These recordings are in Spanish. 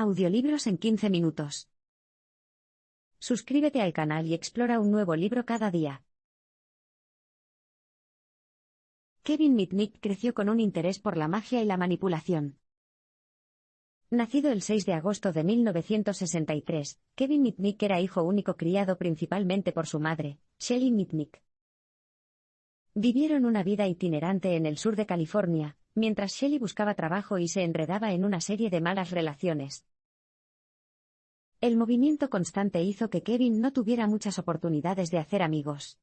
Audiolibros en 15 minutos. Suscríbete al canal y explora un nuevo libro cada día. Kevin Mitnick creció con un interés por la magia y la manipulación. Nacido el 6 de agosto de 1963, Kevin Mitnick era hijo único criado principalmente por su madre, Shelley Mitnick. Vivieron una vida itinerante en el sur de California, mientras Shelley buscaba trabajo y se enredaba en una serie de malas relaciones. El movimiento constante hizo que Kevin no tuviera muchas oportunidades de hacer amigos.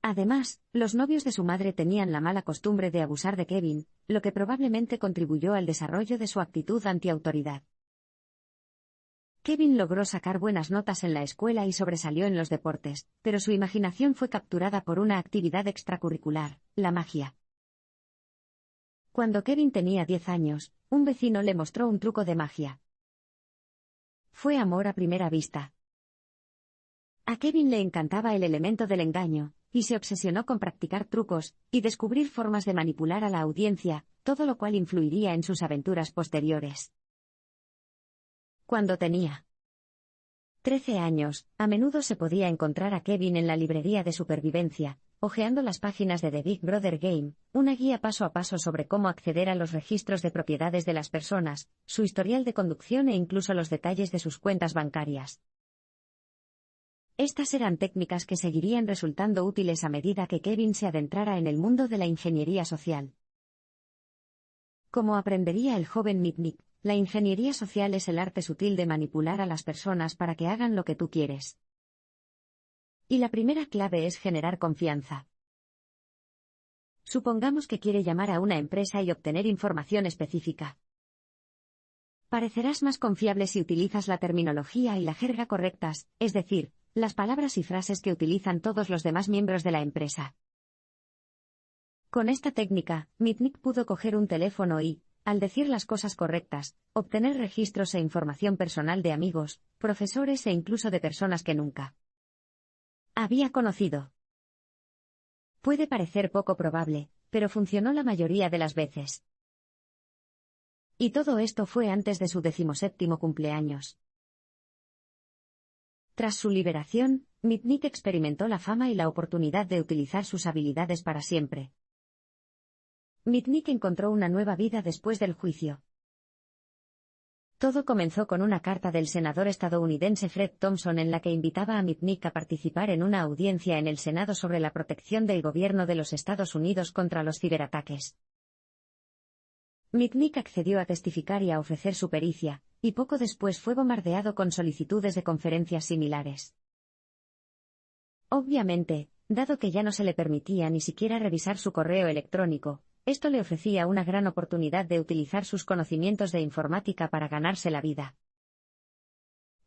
Además, los novios de su madre tenían la mala costumbre de abusar de Kevin, lo que probablemente contribuyó al desarrollo de su actitud antiautoridad. Kevin logró sacar buenas notas en la escuela y sobresalió en los deportes, pero su imaginación fue capturada por una actividad extracurricular, la magia. Cuando Kevin tenía 10 años, un vecino le mostró un truco de magia. Fue amor a primera vista. A Kevin le encantaba el elemento del engaño, y se obsesionó con practicar trucos y descubrir formas de manipular a la audiencia, todo lo cual influiría en sus aventuras posteriores. Cuando tenía 13 años, a menudo se podía encontrar a Kevin en la librería de supervivencia, hojeando las páginas de The Big Brother Game, una guía paso a paso sobre cómo acceder a los registros de propiedades de las personas, su historial de conducción e incluso los detalles de sus cuentas bancarias. Estas eran técnicas que seguirían resultando útiles a medida que Kevin se adentrara en el mundo de la ingeniería social. Como aprendería el joven Mitnick, la ingeniería social es el arte sutil de manipular a las personas para que hagan lo que tú quieres. Y la primera clave es generar confianza. Supongamos que quiere llamar a una empresa y obtener información específica. Parecerás más confiable si utilizas la terminología y la jerga correctas, es decir, las palabras y frases que utilizan todos los demás miembros de la empresa. Con esta técnica, Mitnick pudo coger un teléfono y, al decir las cosas correctas, obtener registros e información personal de amigos, profesores e incluso de personas que nunca había conocido. Puede parecer poco probable, pero funcionó la mayoría de las veces. Y todo esto fue antes de su 17º cumpleaños. Tras su liberación, Mitnick experimentó la fama y la oportunidad de utilizar sus habilidades para siempre. Mitnick encontró una nueva vida después del juicio. Todo comenzó con una carta del senador estadounidense Fred Thompson en la que invitaba a Mitnick a participar en una audiencia en el Senado sobre la protección del gobierno de los Estados Unidos contra los ciberataques. Mitnick accedió a testificar y a ofrecer su pericia, y poco después fue bombardeado con solicitudes de conferencias similares. Obviamente, dado que ya no se le permitía ni siquiera revisar su correo electrónico, esto le ofrecía una gran oportunidad de utilizar sus conocimientos de informática para ganarse la vida.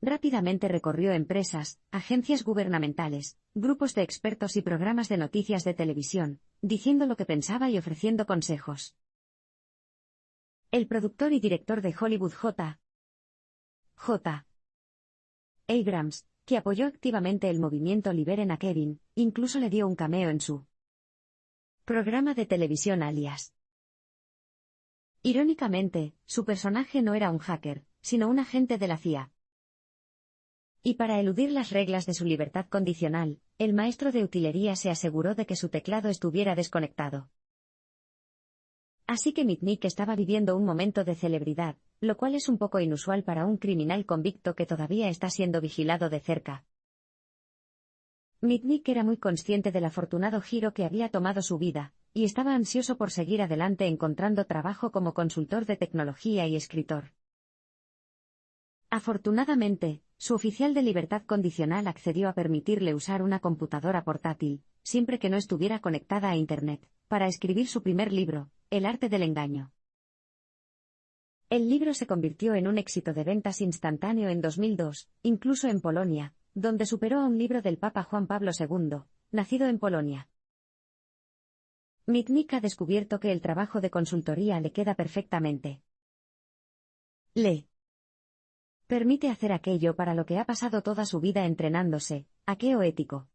Rápidamente recorrió empresas, agencias gubernamentales, grupos de expertos y programas de noticias de televisión, diciendo lo que pensaba y ofreciendo consejos. El productor y director de Hollywood J. Abrams, que apoyó activamente el movimiento Liberen a Kevin, incluso le dio un cameo en su programa de televisión Alias. Irónicamente, su personaje no era un hacker, sino un agente de la CIA. Y para eludir las reglas de su libertad condicional, el maestro de utilería se aseguró de que su teclado estuviera desconectado. Así que Mitnick estaba viviendo un momento de celebridad, lo cual es un poco inusual para un criminal convicto que todavía está siendo vigilado de cerca. Mitnick era muy consciente del afortunado giro que había tomado su vida, y estaba ansioso por seguir adelante encontrando trabajo como consultor de tecnología y escritor. Afortunadamente, su oficial de libertad condicional accedió a permitirle usar una computadora portátil, siempre que no estuviera conectada a Internet, para escribir su primer libro, El arte del engaño. El libro se convirtió en un éxito de ventas instantáneo en 2002, incluso en Polonia, donde superó a un libro del Papa Juan Pablo II, nacido en Polonia. Mitnick ha descubierto que el trabajo de consultoría le queda perfectamente. Le permite hacer aquello para lo que ha pasado toda su vida entrenándose, hackeo ético.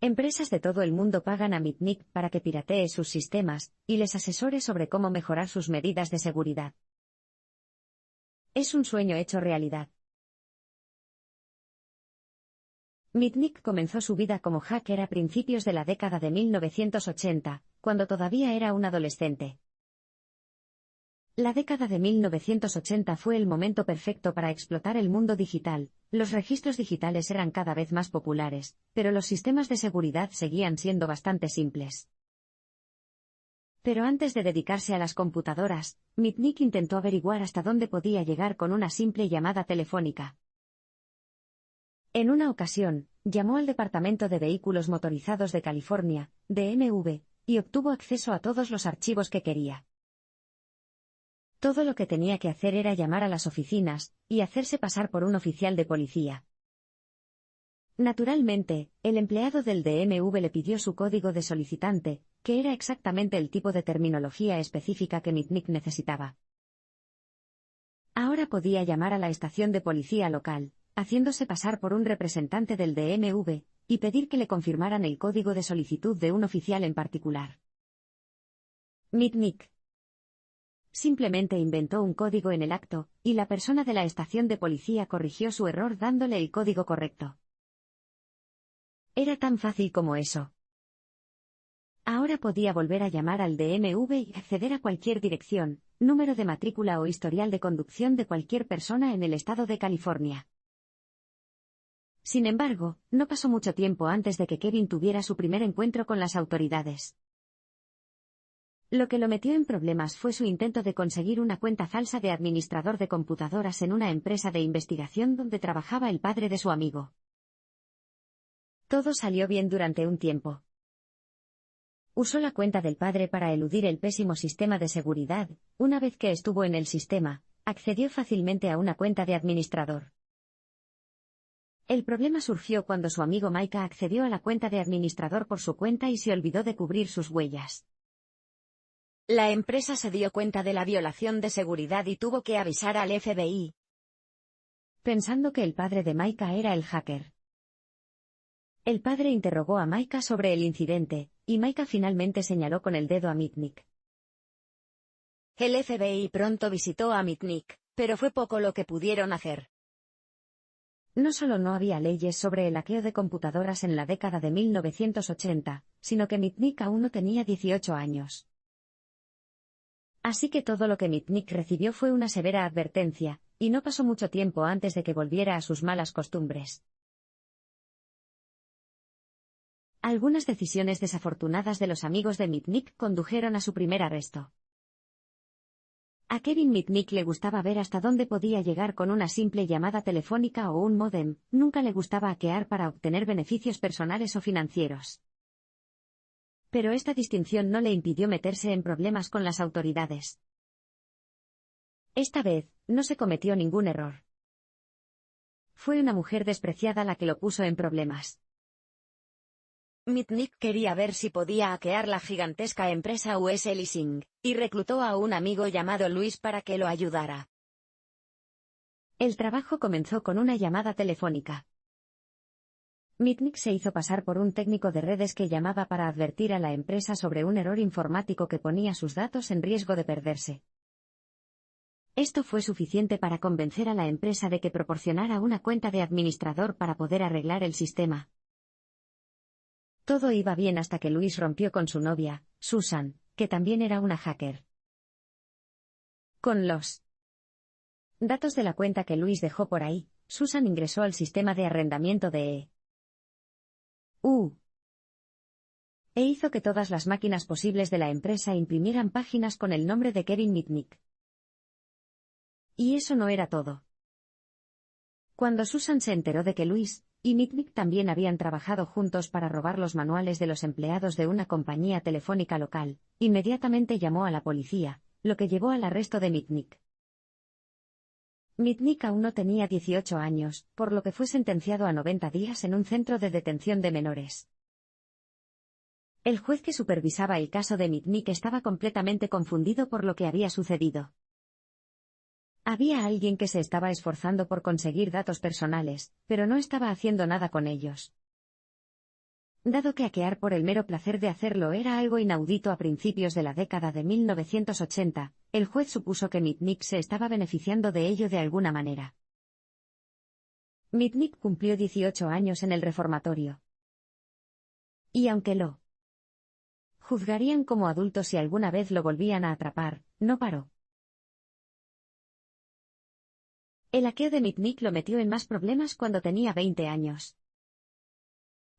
Empresas de todo el mundo pagan a Mitnick para que piratee sus sistemas y les asesore sobre cómo mejorar sus medidas de seguridad. Es un sueño hecho realidad. Mitnick comenzó su vida como hacker a principios de la década de 1980, cuando todavía era un adolescente. La década de 1980 fue el momento perfecto para explotar el mundo digital. Los registros digitales eran cada vez más populares, pero los sistemas de seguridad seguían siendo bastante simples. Pero antes de dedicarse a las computadoras, Mitnick intentó averiguar hasta dónde podía llegar con una simple llamada telefónica. En una ocasión, llamó al Departamento de Vehículos Motorizados de California, DMV, y obtuvo acceso a todos los archivos que quería. Todo lo que tenía que hacer era llamar a las oficinas, y hacerse pasar por un oficial de policía. Naturalmente, el empleado del DMV le pidió su código de solicitante, que era exactamente el tipo de terminología específica que Mitnick necesitaba. Ahora podía llamar a la estación de policía local, haciéndose pasar por un representante del DMV, y pedir que le confirmaran el código de solicitud de un oficial en particular. Mitnick simplemente inventó un código en el acto, y la persona de la estación de policía corrigió su error dándole el código correcto. Era tan fácil como eso. Ahora podía volver a llamar al DMV y acceder a cualquier dirección, número de matrícula o historial de conducción de cualquier persona en el estado de California. Sin embargo, no pasó mucho tiempo antes de que Kevin tuviera su primer encuentro con las autoridades. Lo que lo metió en problemas fue su intento de conseguir una cuenta falsa de administrador de computadoras en una empresa de investigación donde trabajaba el padre de su amigo. Todo salió bien durante un tiempo. Usó la cuenta del padre para eludir el pésimo sistema de seguridad. Una vez que estuvo en el sistema, accedió fácilmente a una cuenta de administrador. El problema surgió cuando su amigo Micah accedió a la cuenta de administrador por su cuenta y se olvidó de cubrir sus huellas. La empresa se dio cuenta de la violación de seguridad y tuvo que avisar al FBI, pensando que el padre de Micah era el hacker. El padre interrogó a Micah sobre el incidente, y Micah finalmente señaló con el dedo a Mitnick. El FBI pronto visitó a Mitnick, pero fue poco lo que pudieron hacer. No solo no había leyes sobre el hackeo de computadoras en la década de 1980, sino que Mitnick aún no tenía 18 años. Así que todo lo que Mitnick recibió fue una severa advertencia, y no pasó mucho tiempo antes de que volviera a sus malas costumbres. Algunas decisiones desafortunadas de los amigos de Mitnick condujeron a su primer arresto. A Kevin Mitnick le gustaba ver hasta dónde podía llegar con una simple llamada telefónica o un módem, nunca le gustaba hackear para obtener beneficios personales o financieros. Pero esta distinción no le impidió meterse en problemas con las autoridades. Esta vez, no se cometió ningún error. Fue una mujer despreciada la que lo puso en problemas. Mitnick quería ver si podía hackear la gigantesca empresa US Leasing, y reclutó a un amigo llamado Luis para que lo ayudara. El trabajo comenzó con una llamada telefónica. Mitnick se hizo pasar por un técnico de redes que llamaba para advertir a la empresa sobre un error informático que ponía sus datos en riesgo de perderse. Esto fue suficiente para convencer a la empresa de que proporcionara una cuenta de administrador para poder arreglar el sistema. Todo iba bien hasta que Luis rompió con su novia, Susan, que también era una hacker. Con los datos de la cuenta que Luis dejó por ahí, Susan ingresó al sistema de arrendamiento de e hizo que todas las máquinas posibles de la empresa imprimieran páginas con el nombre de Kevin Mitnick. Y eso no era todo. Cuando Susan se enteró de que Luis y Mitnick también habían trabajado juntos para robar los manuales de los empleados de una compañía telefónica local, inmediatamente llamó a la policía, lo que llevó al arresto de Mitnick. Mitnick aún no tenía 18 años, por lo que fue sentenciado a 90 días en un centro de detención de menores. El juez que supervisaba el caso de Mitnick estaba completamente confundido por lo que había sucedido. Había alguien que se estaba esforzando por conseguir datos personales, pero no estaba haciendo nada con ellos. Dado que hackear por el mero placer de hacerlo era algo inaudito a principios de la década de 1980, el juez supuso que Mitnick se estaba beneficiando de ello de alguna manera. Mitnick cumplió 18 años en el reformatorio. Y aunque lo juzgarían como adulto si alguna vez lo volvían a atrapar, no paró. El hackeo de Mitnick lo metió en más problemas cuando tenía 20 años.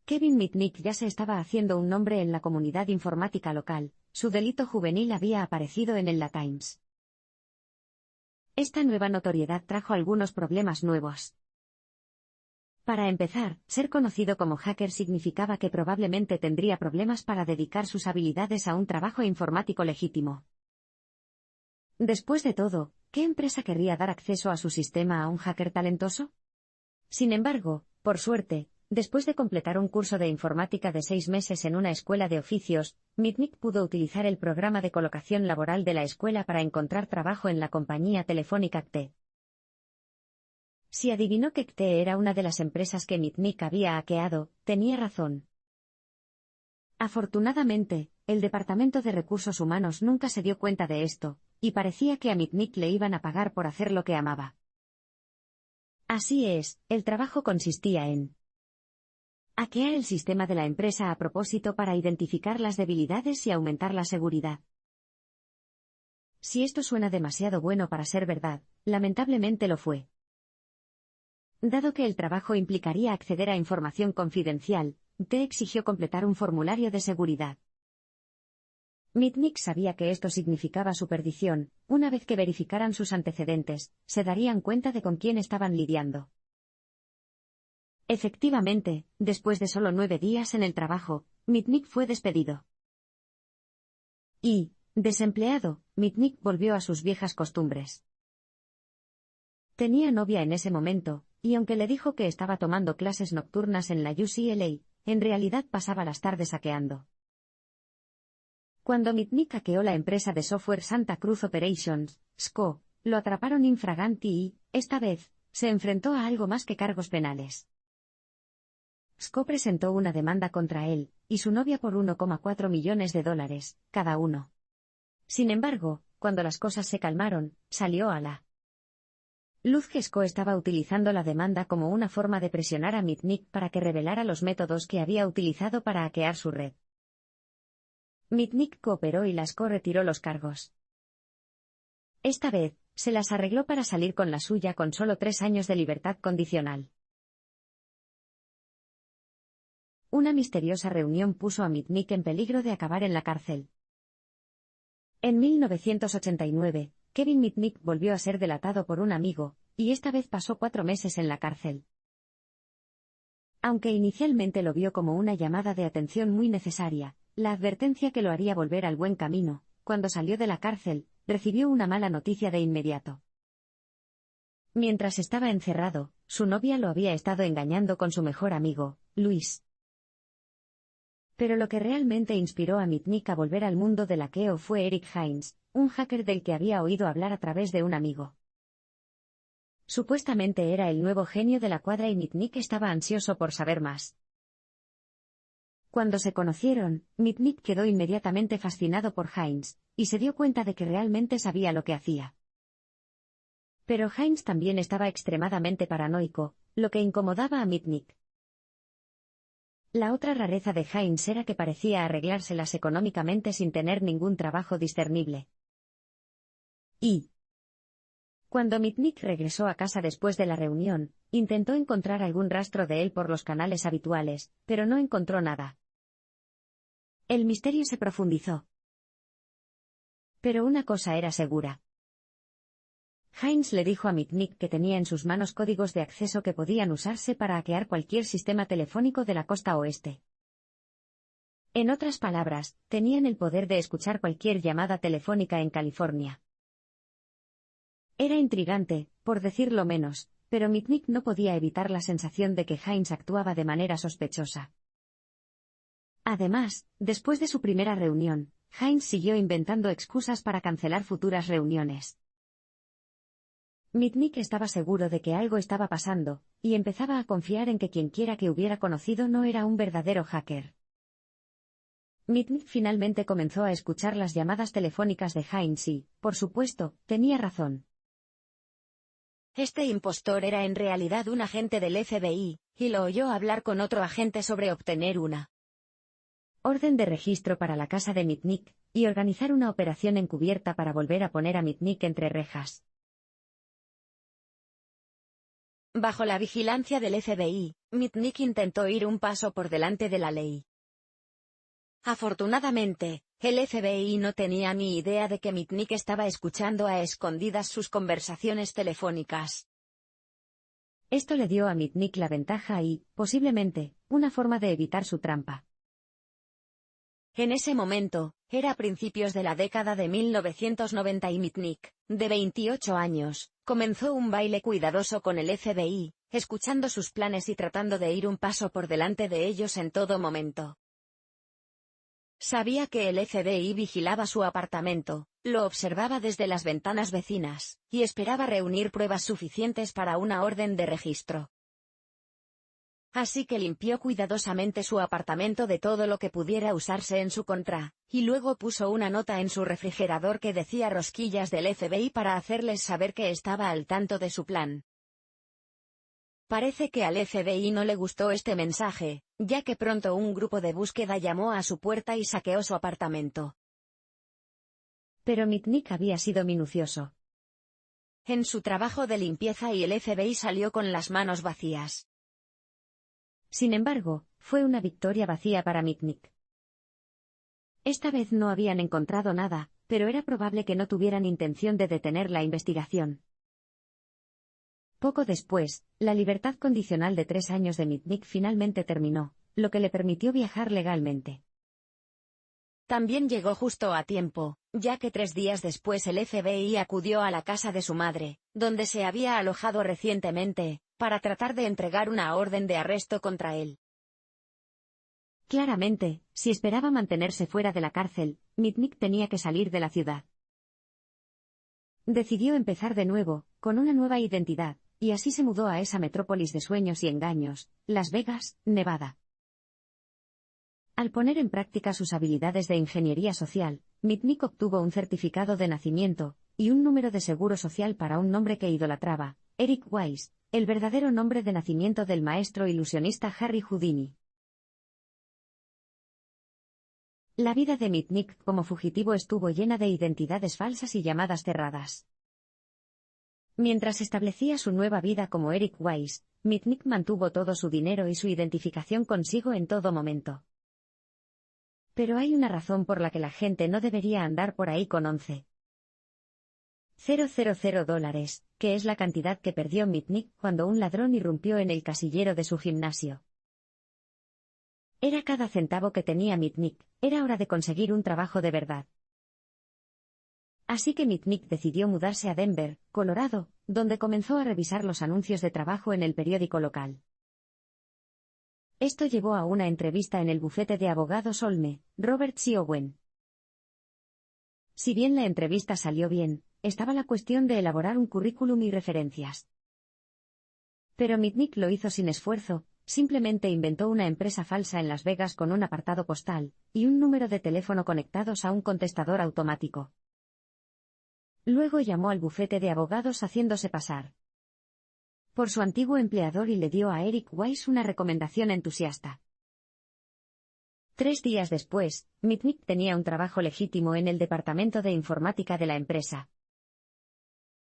Kevin Mitnick ya se estaba haciendo un nombre en la comunidad informática local, su delito juvenil había aparecido en el La Times. Esta nueva notoriedad trajo algunos problemas nuevos. Para empezar, ser conocido como hacker significaba que probablemente tendría problemas para dedicar sus habilidades a un trabajo informático legítimo. Después de todo, ¿qué empresa querría dar acceso a su sistema a un hacker talentoso? Sin embargo, por suerte, después de completar un curso de informática de 6 meses en una escuela de oficios, Mitnick pudo utilizar el programa de colocación laboral de la escuela para encontrar trabajo en la compañía telefónica CTE. Si adivinó que CTE era una de las empresas que Mitnick había hackeado, tenía razón. Afortunadamente, el Departamento de Recursos Humanos nunca se dio cuenta de esto, y parecía que a Mitnick le iban a pagar por hacer lo que amaba. Así es, el trabajo consistía en hackear el sistema de la empresa a propósito para identificar las debilidades y aumentar la seguridad. Si esto suena demasiado bueno para ser verdad, lamentablemente lo fue. Dado que el trabajo implicaría acceder a información confidencial, CTE exigió completar un formulario de seguridad. Mitnick sabía que esto significaba su perdición. Una vez que verificaran sus antecedentes, se darían cuenta de con quién estaban lidiando. Efectivamente, después de solo 9 días en el trabajo, Mitnick fue despedido. Y, desempleado, Mitnick volvió a sus viejas costumbres. Tenía novia en ese momento, y aunque le dijo que estaba tomando clases nocturnas en la UCLA, en realidad pasaba las tardes hackeando. Cuando Mitnick hackeó la empresa de software Santa Cruz Operations, SCO, lo atraparon infraganti y, esta vez, se enfrentó a algo más que cargos penales. SCO presentó una demanda contra él y su novia por $1,4 millones, cada uno. Sin embargo, cuando las cosas se calmaron, salió a la luz que SCO estaba utilizando la demanda como una forma de presionar a Mitnick para que revelara los métodos que había utilizado para hackear su red. Mitnick cooperó y la SCO retiró los cargos. Esta vez, se las arregló para salir con la suya con solo 3 años de libertad condicional. Una misteriosa reunión puso a Mitnick en peligro de acabar en la cárcel. En 1989, Kevin Mitnick volvió a ser delatado por un amigo, y esta vez pasó 4 meses en la cárcel. Aunque inicialmente lo vio como una llamada de atención muy necesaria, la advertencia que lo haría volver al buen camino, cuando salió de la cárcel, recibió una mala noticia de inmediato. Mientras estaba encerrado, su novia lo había estado engañando con su mejor amigo, Luis. Pero lo que realmente inspiró a Mitnick a volver al mundo del hackeo fue Eric Hines, un hacker del que había oído hablar a través de un amigo. Supuestamente era el nuevo genio de la cuadra y Mitnick estaba ansioso por saber más. Cuando se conocieron, Mitnick quedó inmediatamente fascinado por Hines, y se dio cuenta de que realmente sabía lo que hacía. Pero Hines también estaba extremadamente paranoico, lo que incomodaba a Mitnick. La otra rareza de Hines era que parecía arreglárselas económicamente sin tener ningún trabajo discernible. Y cuando Mitnick regresó a casa después de la reunión, intentó encontrar algún rastro de él por los canales habituales, pero no encontró nada. El misterio se profundizó. Pero una cosa era segura. Hines le dijo a Mitnick que tenía en sus manos códigos de acceso que podían usarse para hackear cualquier sistema telefónico de la costa oeste. En otras palabras, tenían el poder de escuchar cualquier llamada telefónica en California. Era intrigante, por decirlo menos, pero Mitnick no podía evitar la sensación de que Hines actuaba de manera sospechosa. Además, después de su primera reunión, Hines siguió inventando excusas para cancelar futuras reuniones. Mitnick estaba seguro de que algo estaba pasando, y empezaba a confiar en que quienquiera que hubiera conocido no era un verdadero hacker. Mitnick finalmente comenzó a escuchar las llamadas telefónicas de Hines y, por supuesto, tenía razón. Este impostor era en realidad un agente del FBI, y lo oyó hablar con otro agente sobre obtener una orden de registro para la casa de Mitnick, y organizar una operación encubierta para volver a poner a Mitnick entre rejas. Bajo la vigilancia del FBI, Mitnick intentó ir un paso por delante de la ley. Afortunadamente, el FBI no tenía ni idea de que Mitnick estaba escuchando a escondidas sus conversaciones telefónicas. Esto le dio a Mitnick la ventaja y, posiblemente, una forma de evitar su trampa. En ese momento, era a principios de la década de 1990 y Mitnick, de 28 años, comenzó un baile cuidadoso con el FBI, escuchando sus planes y tratando de ir un paso por delante de ellos en todo momento. Sabía que el FBI vigilaba su apartamento, lo observaba desde las ventanas vecinas, y esperaba reunir pruebas suficientes para una orden de registro. Así que limpió cuidadosamente su apartamento de todo lo que pudiera usarse en su contra, y luego puso una nota en su refrigerador que decía rosquillas del FBI para hacerles saber que estaba al tanto de su plan. Parece que al FBI no le gustó este mensaje, ya que pronto un grupo de búsqueda llamó a su puerta y saqueó su apartamento. Pero Mitnick había sido minucioso en su trabajo de limpieza y el FBI salió con las manos vacías. Sin embargo, fue una victoria vacía para Mitnick. Esta vez no habían encontrado nada, pero era probable que no tuvieran intención de detener la investigación. Poco después, la libertad condicional de 3 años de Mitnick finalmente terminó, lo que le permitió viajar legalmente. También llegó justo a tiempo, ya que 3 días después el FBI acudió a la casa de su madre, donde se había alojado recientemente, para tratar de entregar una orden de arresto contra él. Claramente, si esperaba mantenerse fuera de la cárcel, Mitnick tenía que salir de la ciudad. Decidió empezar de nuevo, con una nueva identidad, y así se mudó a esa metrópolis de sueños y engaños, Las Vegas, Nevada. Al poner en práctica sus habilidades de ingeniería social, Mitnick obtuvo un certificado de nacimiento, y un número de seguro social para un nombre que idolatraba, Eric Weiss, el verdadero nombre de nacimiento del maestro ilusionista Harry Houdini. La vida de Mitnick como fugitivo estuvo llena de identidades falsas y llamadas cerradas. Mientras establecía su nueva vida como Eric Weiss, Mitnick mantuvo todo su dinero y su identificación consigo en todo momento. Pero hay una razón por la que la gente no debería andar por ahí con $11,000, que es la cantidad que perdió Mitnick cuando un ladrón irrumpió en el casillero de su gimnasio. Era cada centavo que tenía Mitnick, era hora de conseguir un trabajo de verdad. Así que Mitnick decidió mudarse a Denver, Colorado, donde comenzó a revisar los anuncios de trabajo en el periódico local. Esto llevó a una entrevista en el bufete de abogados Olme, Roberts y Owen. Si bien la entrevista salió bien, estaba la cuestión de elaborar un currículum y referencias. Pero Mitnick lo hizo sin esfuerzo, simplemente inventó una empresa falsa en Las Vegas con un apartado postal y un número de teléfono conectados a un contestador automático. Luego llamó al bufete de abogados haciéndose pasar por su antiguo empleador y le dio a Eric Weiss una recomendación entusiasta. 3 días después, Mitnick tenía un trabajo legítimo en el departamento de informática de la empresa.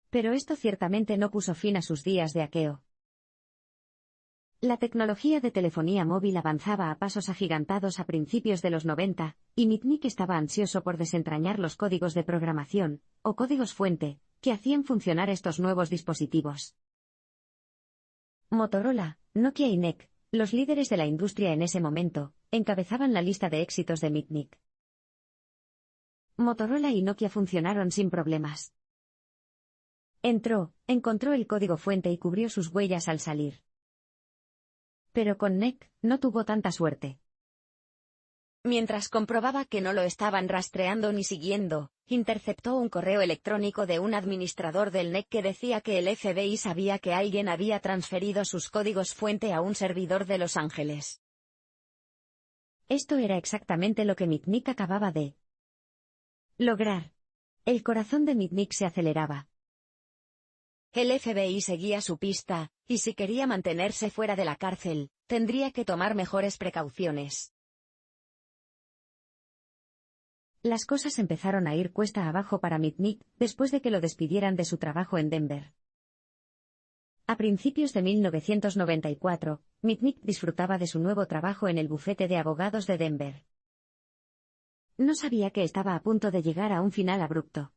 Pero esto ciertamente no puso fin a sus días de hackeo. La tecnología de telefonía móvil avanzaba a pasos agigantados a principios de los 90, y Mitnick estaba ansioso por desentrañar los códigos de programación, o códigos fuente, que hacían funcionar estos nuevos dispositivos. Motorola, Nokia y NEC, los líderes de la industria en ese momento, encabezaban la lista de éxitos de Mitnick. Motorola y Nokia funcionaron sin problemas. Encontró el código fuente y cubrió sus huellas al salir. Pero con NEC, no tuvo tanta suerte. Mientras comprobaba que no lo estaban rastreando ni siguiendo, interceptó un correo electrónico de un administrador del NEC que decía que el FBI sabía que alguien había transferido sus códigos fuente a un servidor de Los Ángeles. Esto era exactamente lo que Mitnick acababa de lograr. El corazón de Mitnick se aceleraba. El FBI seguía su pista, y si quería mantenerse fuera de la cárcel, tendría que tomar mejores precauciones. Las cosas empezaron a ir cuesta abajo para Mitnick después de que lo despidieran de su trabajo en Denver. A principios de 1994, Mitnick disfrutaba de su nuevo trabajo en el bufete de abogados de Denver. No sabía que estaba a punto de llegar a un final abrupto.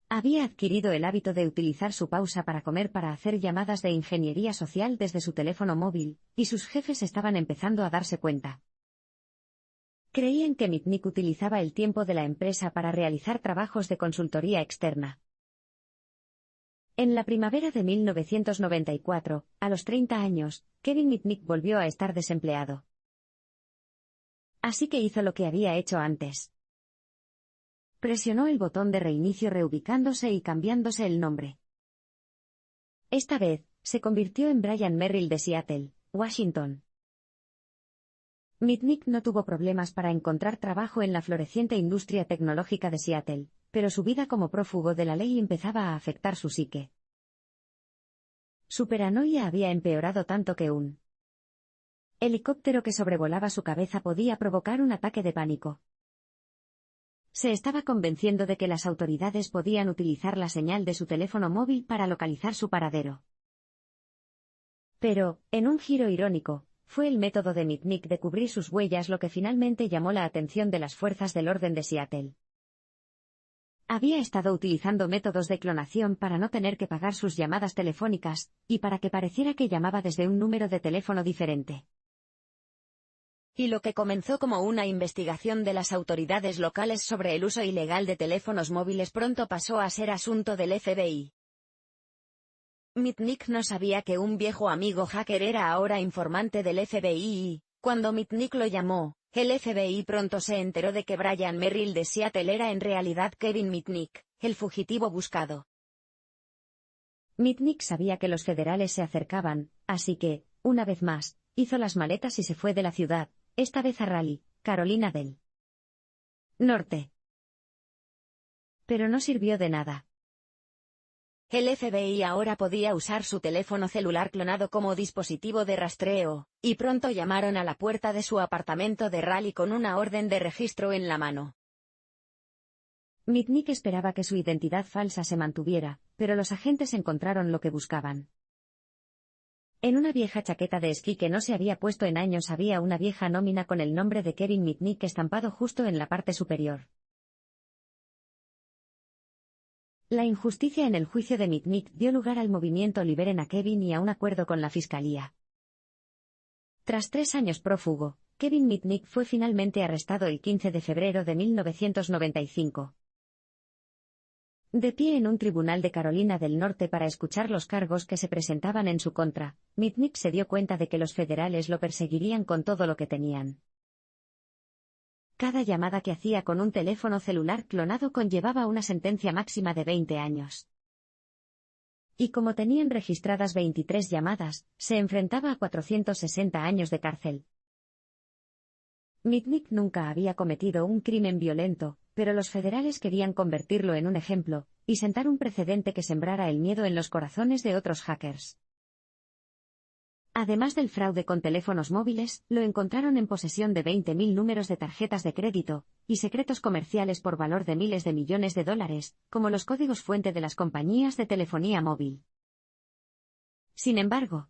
Había adquirido el hábito de utilizar su pausa para comer para hacer llamadas de ingeniería social desde su teléfono móvil, y sus jefes estaban empezando a darse cuenta. Creían que Mitnick utilizaba el tiempo de la empresa para realizar trabajos de consultoría externa. En la primavera de 1994, a los 30 años, Kevin Mitnick volvió a estar desempleado. Así que hizo lo que había hecho antes. Presionó el botón de reinicio reubicándose y cambiándose el nombre. Esta vez, se convirtió en Brian Merrill de Seattle, Washington. Mitnick no tuvo problemas para encontrar trabajo en la floreciente industria tecnológica de Seattle, pero su vida como prófugo de la ley empezaba a afectar su psique. Su paranoia había empeorado tanto que un helicóptero que sobrevolaba su cabeza podía provocar un ataque de pánico. Se estaba convenciendo de que las autoridades podían utilizar la señal de su teléfono móvil para localizar su paradero. Pero, en un giro irónico, fue el método de Mitnick de cubrir sus huellas lo que finalmente llamó la atención de las fuerzas del orden de Seattle. Había estado utilizando métodos de clonación para no tener que pagar sus llamadas telefónicas, y para que pareciera que llamaba desde un número de teléfono diferente. Y lo que comenzó como una investigación de las autoridades locales sobre el uso ilegal de teléfonos móviles pronto pasó a ser asunto del FBI. Mitnick no sabía que un viejo amigo hacker era ahora informante del FBI y, cuando Mitnick lo llamó, el FBI pronto se enteró de que Brian Merrill de Seattle era en realidad Kevin Mitnick, el fugitivo buscado. Mitnick sabía que los federales se acercaban, así que, una vez más, hizo las maletas y se fue de la ciudad, esta vez a Raleigh, Carolina del Norte. Pero no sirvió de nada. El FBI ahora podía usar su teléfono celular clonado como dispositivo de rastreo, y pronto llamaron a la puerta de su apartamento de Raleigh con una orden de registro en la mano. Mitnick esperaba que su identidad falsa se mantuviera, pero los agentes encontraron lo que buscaban. En una vieja chaqueta de esquí que no se había puesto en años había una vieja nómina con el nombre de Kevin Mitnick estampado justo en la parte superior. La injusticia en el juicio de Mitnick dio lugar al movimiento Liberen a Kevin y a un acuerdo con la fiscalía. Tras 3 años prófugo, Kevin Mitnick fue finalmente arrestado el 15 de febrero de 1995. De pie en un tribunal de Carolina del Norte para escuchar los cargos que se presentaban en su contra, Mitnick se dio cuenta de que los federales lo perseguirían con todo lo que tenían. Cada llamada que hacía con un teléfono celular clonado conllevaba una sentencia máxima de 20 años. Y como tenían registradas 23 llamadas, se enfrentaba a 460 años de cárcel. Mitnick nunca había cometido un crimen violento, pero los federales querían convertirlo en un ejemplo, y sentar un precedente que sembrara el miedo en los corazones de otros hackers. Además del fraude con teléfonos móviles, lo encontraron en posesión de 20.000 números de tarjetas de crédito, y secretos comerciales por valor de miles de millones de dólares, como los códigos fuente de las compañías de telefonía móvil. Sin embargo,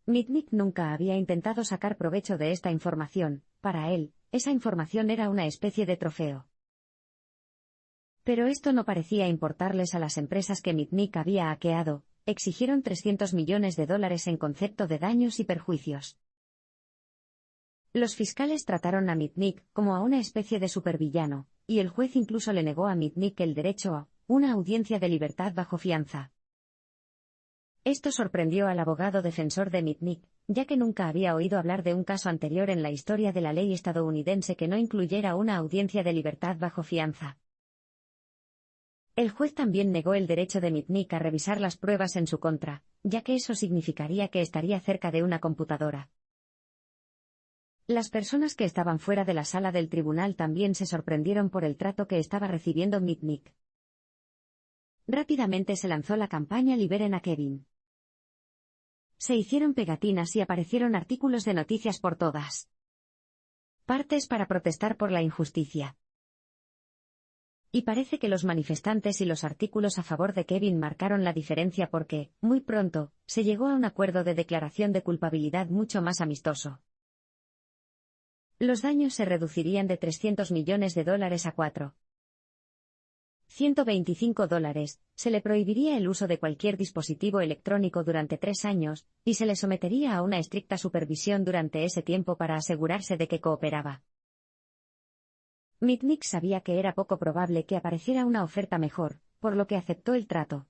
Mitnick nunca había intentado sacar provecho de esta información. Para él, esa información era una especie de trofeo. Pero esto no parecía importarles a las empresas que Mitnick había hackeado. Exigieron $300 millones en concepto de daños y perjuicios. Los fiscales trataron a Mitnick como a una especie de supervillano, y el juez incluso le negó a Mitnick el derecho a una audiencia de libertad bajo fianza. Esto sorprendió al abogado defensor de Mitnick, ya que nunca había oído hablar de un caso anterior en la historia de la ley estadounidense que no incluyera una audiencia de libertad bajo fianza. El juez también negó el derecho de Mitnick a revisar las pruebas en su contra, ya que eso significaría que estaría cerca de una computadora. Las personas que estaban fuera de la sala del tribunal también se sorprendieron por el trato que estaba recibiendo Mitnick. Rápidamente se lanzó la campaña Liberen a Kevin. Se hicieron pegatinas y aparecieron artículos de noticias por todas partes para protestar por la injusticia. Y parece que los manifestantes y los artículos a favor de Kevin marcaron la diferencia porque, muy pronto, se llegó a un acuerdo de declaración de culpabilidad mucho más amistoso. Los daños se reducirían de $300 millones a $125, se le prohibiría el uso de cualquier dispositivo electrónico durante 3 años, y se le sometería a una estricta supervisión durante ese tiempo para asegurarse de que cooperaba. Mitnick sabía que era poco probable que apareciera una oferta mejor, por lo que aceptó el trato.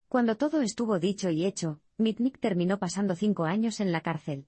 Cuando todo estuvo dicho y hecho, Mitnick terminó pasando 5 años en la cárcel.